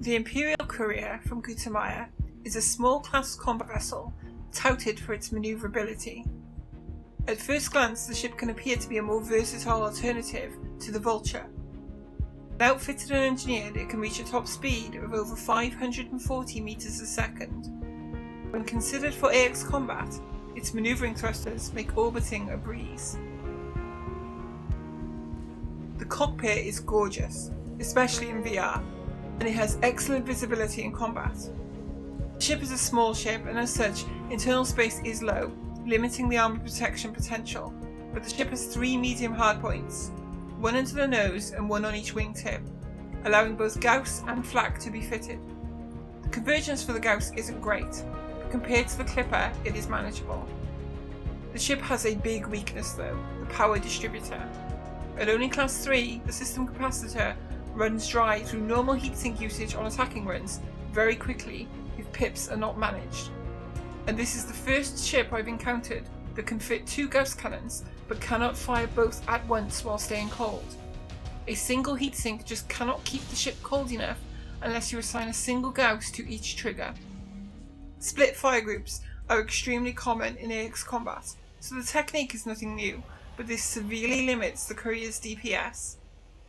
The Imperial Courier from Gutamaya is a small class combat vessel touted for its manoeuvrability. At first glance, the ship can appear to be a more versatile alternative to the Vulture. Outfitted and engineered, it can reach a top speed of over 540 meters a second. When considered for AX combat, its maneuvering thrusters make orbiting a breeze. The cockpit is gorgeous, especially in VR, and it has excellent visibility in combat. The ship is a small ship, and as such, internal space is low, limiting the armor protection potential, but the ship has 3 medium hardpoints, one under the nose and one on each wingtip, allowing both Gauss and flak to be fitted. The convergence for the Gauss isn't great, but compared to the Clipper, it is manageable. The ship has a big weakness though, the power distributor. At only class 3, the system capacitor runs dry through normal heatsink usage on attacking runs very quickly if pips are not managed. And this is the first ship I've encountered that can fit 2 Gauss cannons but cannot fire both at once while staying cold. A single heatsink just cannot keep the ship cold enough unless you assign a single Gauss to each trigger. Split fire groups are extremely common in AX combat, so the technique is nothing new, but this severely limits the Courier's DPS.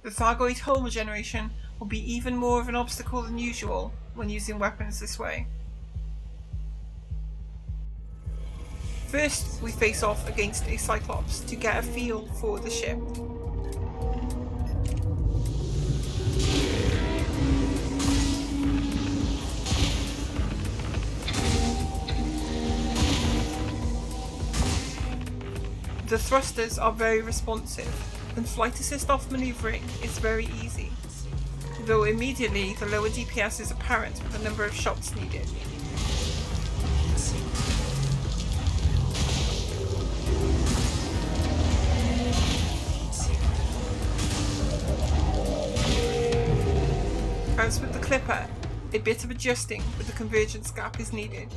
The Thargoid hull regeneration will be even more of an obstacle than usual when using weapons this way. First, we face off against a Cyclops to get a feel for the ship. The thrusters are very responsive, and flight assist off manoeuvring is very easy, though immediately the lower DPS is apparent with the number of shots needed. As with the Clipper, a bit of adjusting with the convergence gap is needed.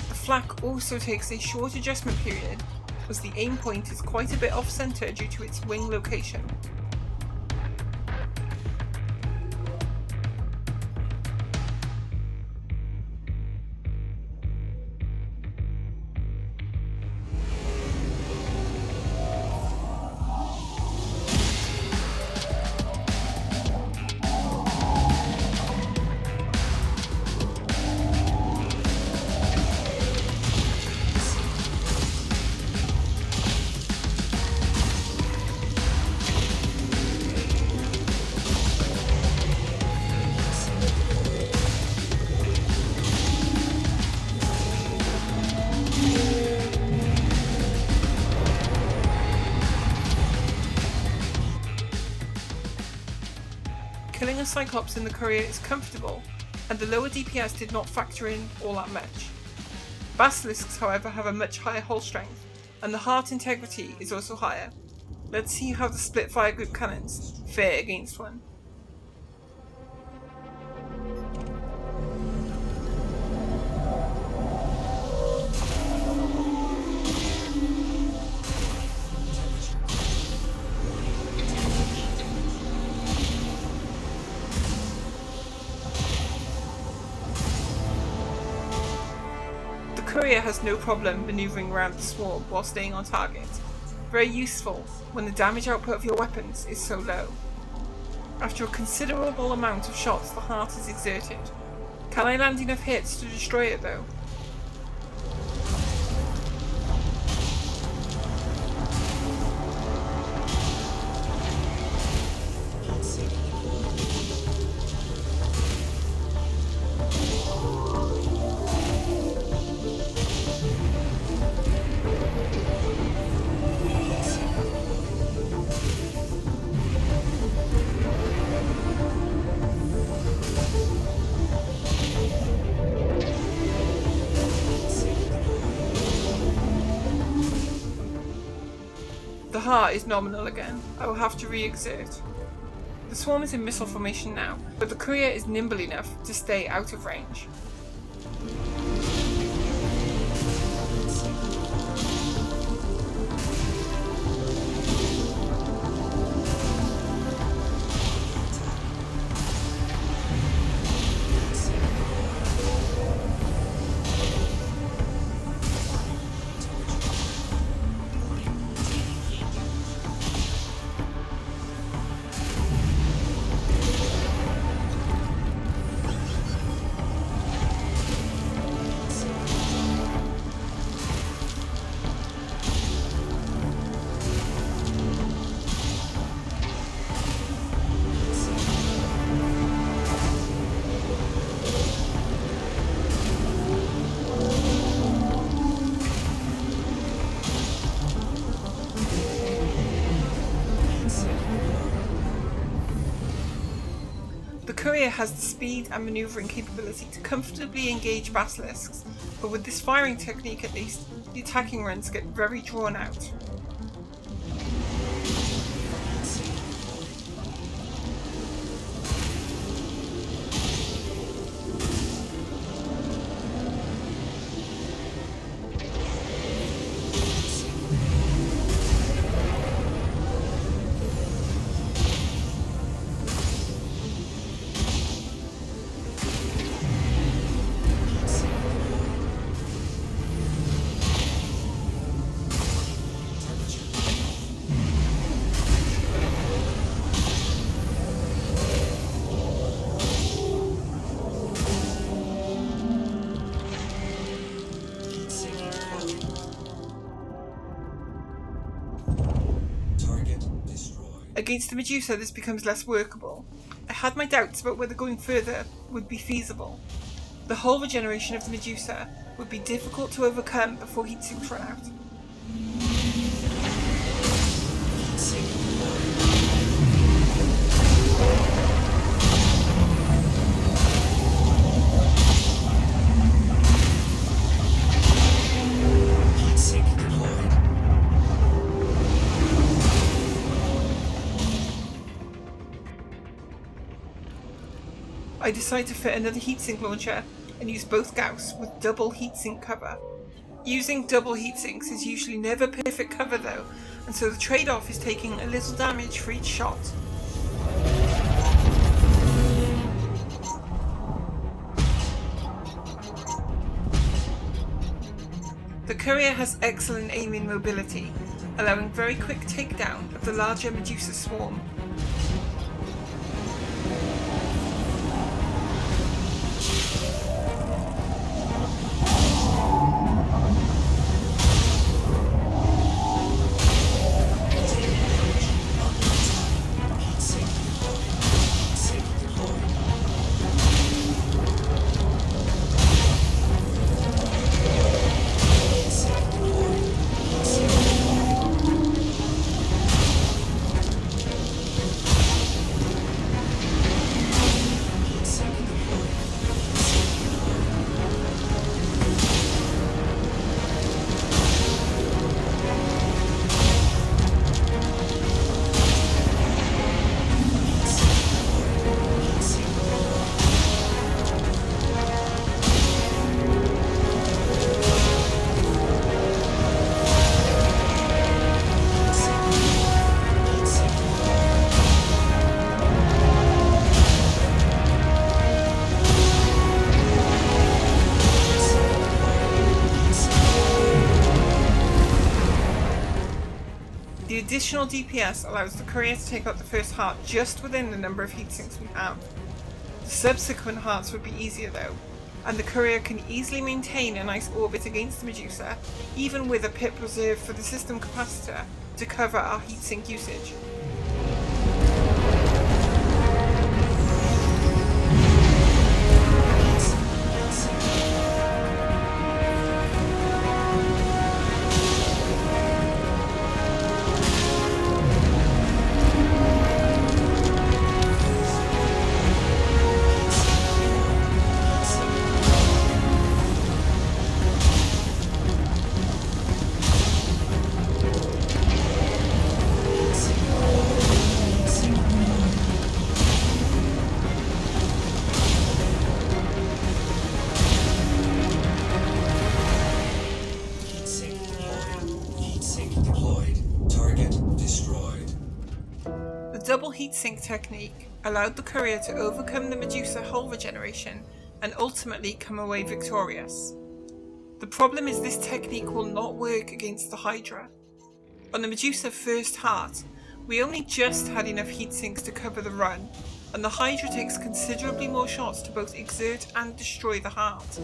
The flak also takes a short adjustment period, as the aim point is quite a bit off-center due to its wing location. Killing a Cyclops in the Courier is comfortable, and the lower DPS did not factor in all that much. Basilisks, however, have a much higher hull strength, and the heart integrity is also higher. Let's see how the split fire group cannons fare against one. The Courier has no problem manoeuvring around the swarm while staying on target. Very useful when the damage output of your weapons is so low. After a considerable amount of shots, the heart is exerted. Can I land enough hits to destroy it though? The heart is nominal again. I will have to re-exert. The swarm is in missile formation now, but the Courier is nimble enough to stay out of range. The Courier has the speed and manoeuvring capability to comfortably engage Basilisks, but with this firing technique at least, the attacking runs get very drawn out. Against the Medusa, this becomes less workable. I had my doubts about whether going further would be feasible. The hull regeneration of the Medusa would be difficult to overcome before heat sinks run out. I decide to fit another heatsink launcher and use both Gauss with double heatsink cover. Using double heatsinks is usually never perfect cover though, and so the trade-off is taking a little damage for each shot. The Courier has excellent aiming mobility, allowing very quick takedown of the larger Medusa swarm. The additional DPS allows the Courier to take out the first heart just within the number of heatsinks we have. The subsequent hearts would be easier though, and the Courier can easily maintain a nice orbit against the Medusa, even with a pip reserved for the system capacitor to cover our heatsink usage. The double heatsink technique allowed the Courier to overcome the Medusa hull regeneration and ultimately come away victorious. The problem is this technique will not work against the Hydra. On the Medusa first heart, we only just had enough heatsinks to cover the run, and the Hydra takes considerably more shots to both exert and destroy the heart.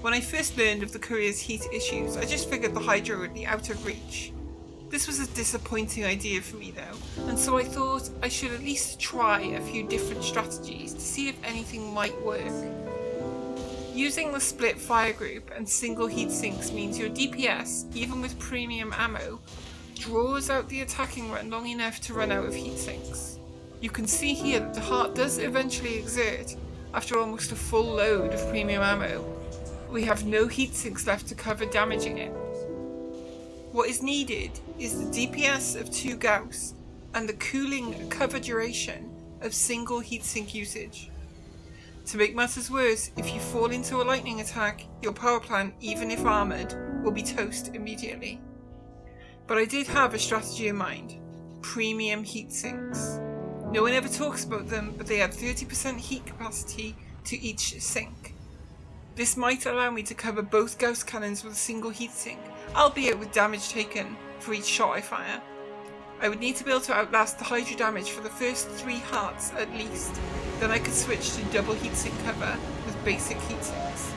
When I first learned of the Courier's heat issues, I just figured the Hydra would be out of reach. This was a disappointing idea for me though, and so I thought I should at least try a few different strategies to see if anything might work. Using the split fire group and single heat sinks means your DPS, even with premium ammo, draws out the attacking run long enough to run out of heat sinks. You can see here that the heart does eventually exert after almost a full load of premium ammo. We have no heat sinks left to cover damaging it. What is needed is the DPS of 2 Gauss and the cooling cover duration of single heatsink usage. To make matters worse, if you fall into a lightning attack, your power plant, even if armoured, will be toast immediately. But I did have a strategy in mind: premium heatsinks. No one ever talks about them, but they add 30% heat capacity to each sink. This might allow me to cover both Gauss cannons with a single heatsink, albeit with damage taken for each shot I fire. I would need to be able to outlast the Hydra damage for the first 3 hearts at least, then I could switch to double heatsink cover with basic heatsinks.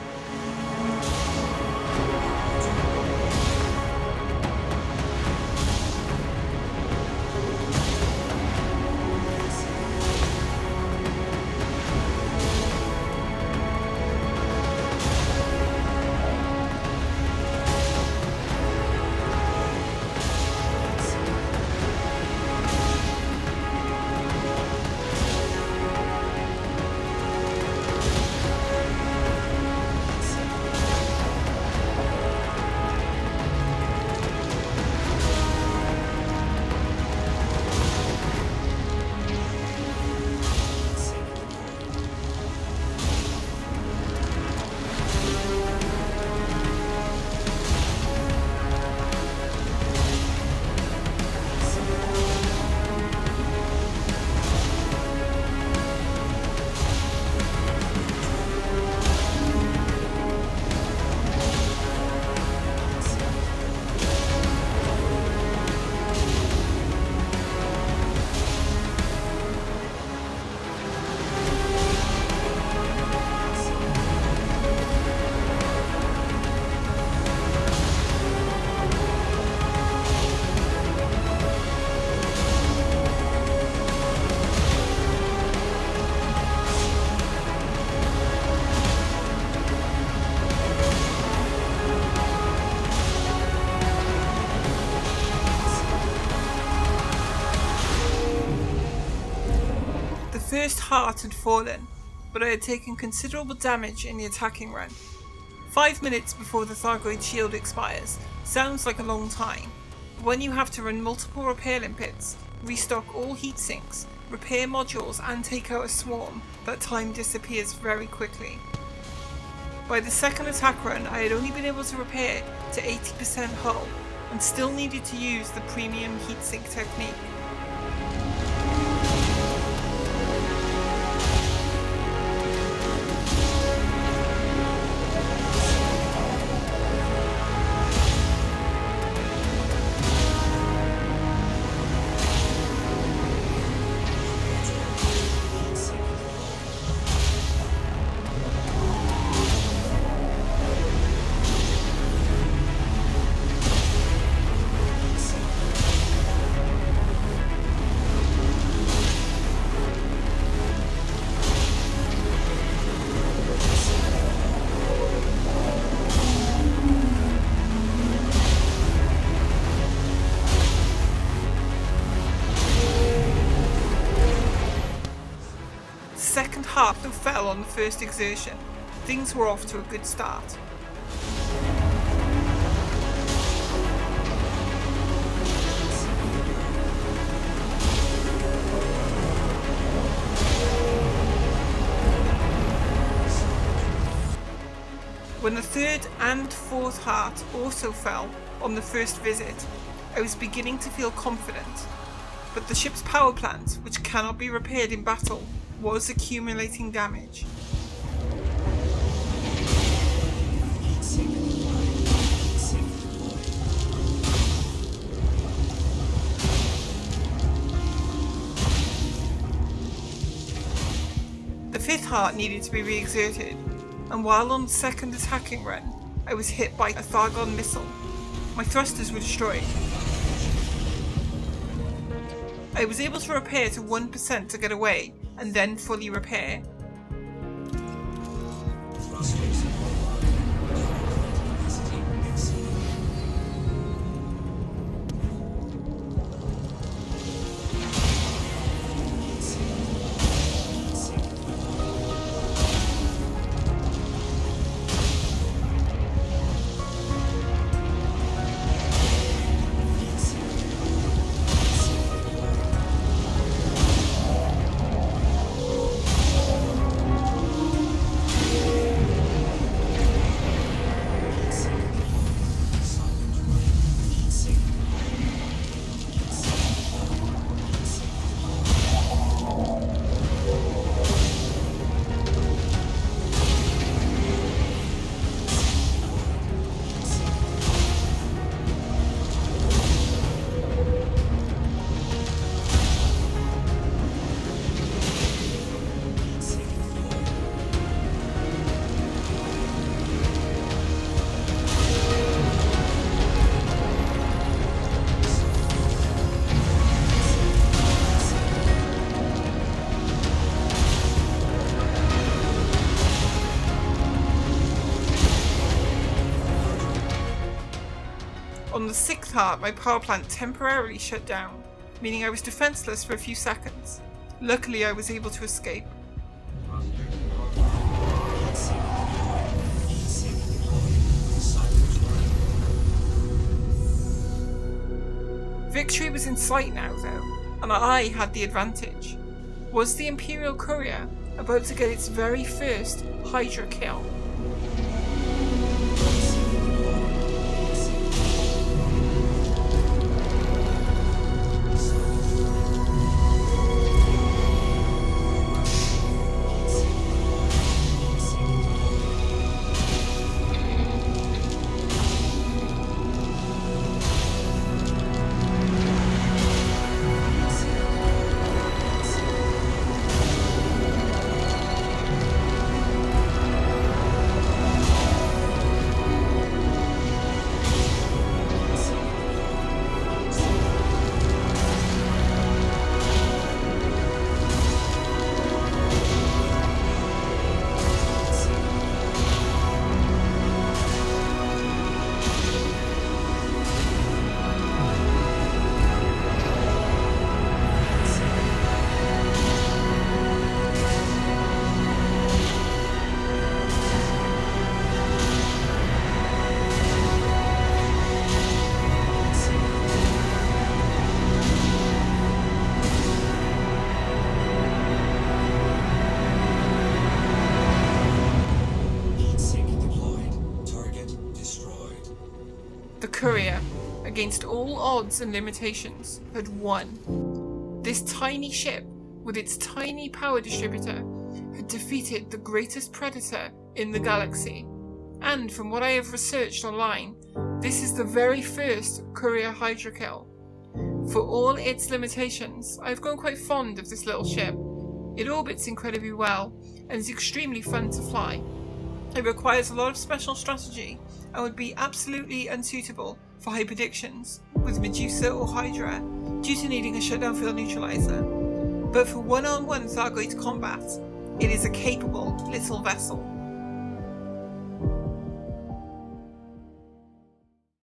The first heart had fallen, but I had taken considerable damage in the attacking run. 5 minutes before the Thargoid shield expires sounds like a long time, but when you have to run multiple repair limpets, restock all heat sinks, repair modules and take out a swarm, that time disappears very quickly. By the second attack run, I had only been able to repair to 80% hull and still needed to use the premium heatsink technique. Second heart though fell on the first exertion. Things were off to a good start. When the third and fourth heart also fell on the first visit, I was beginning to feel confident, but the ship's power plant, which cannot be repaired in battle, was accumulating damage. The fifth heart needed to be re-exerted, and while on the second attacking run, I was hit by a Thargon missile. My thrusters were destroyed. I was able to repair to 1% to get away, and then fully repair. On the 6th heart, my power plant temporarily shut down, meaning I was defenseless for a few seconds. Luckily, I was able to escape. Victory was in sight now, though, and I had the advantage. Was the Imperial Courier about to get its very first Hydra kill? Courier, against all odds and limitations, had won. This tiny ship, with its tiny power distributor, had defeated the greatest predator in the galaxy. And from what I have researched online, this is the very first Courier Hydra kill. For all its limitations, I've grown quite fond of this little ship. It orbits incredibly well, and is extremely fun to fly. It requires a lot of special strategy, and would be absolutely unsuitable for high predictions with Medusa or Hydra due to needing a shutdown field neutralizer. But for one-on-one Thargoid combat, it is a capable little vessel.